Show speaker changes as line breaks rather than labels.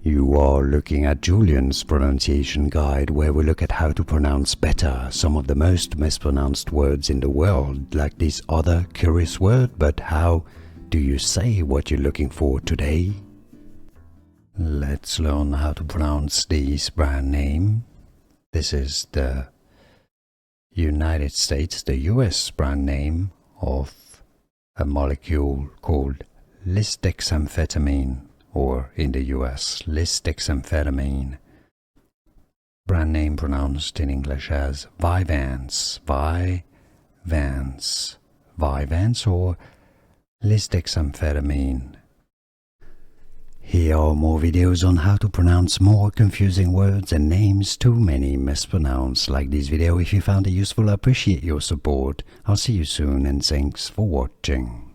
You are looking at Julian's pronunciation guide, where we look at how to pronounce better some of the most mispronounced words in the world, like this other curious word. But how do you say what you're looking for today? Let's learn how to pronounce this brand name. This is the United States, the US brand name of a molecule called Lisdexamfetamine, or in the US, Lisdexamfetamine. Brand name pronounced in English as Vyvanse, Vyvanse or Lisdexamfetamine. Here are more videos on how to pronounce more confusing words and names too many mispronounced. Like this video if you found it useful. I appreciate your support. I'll see you soon and thanks for watching.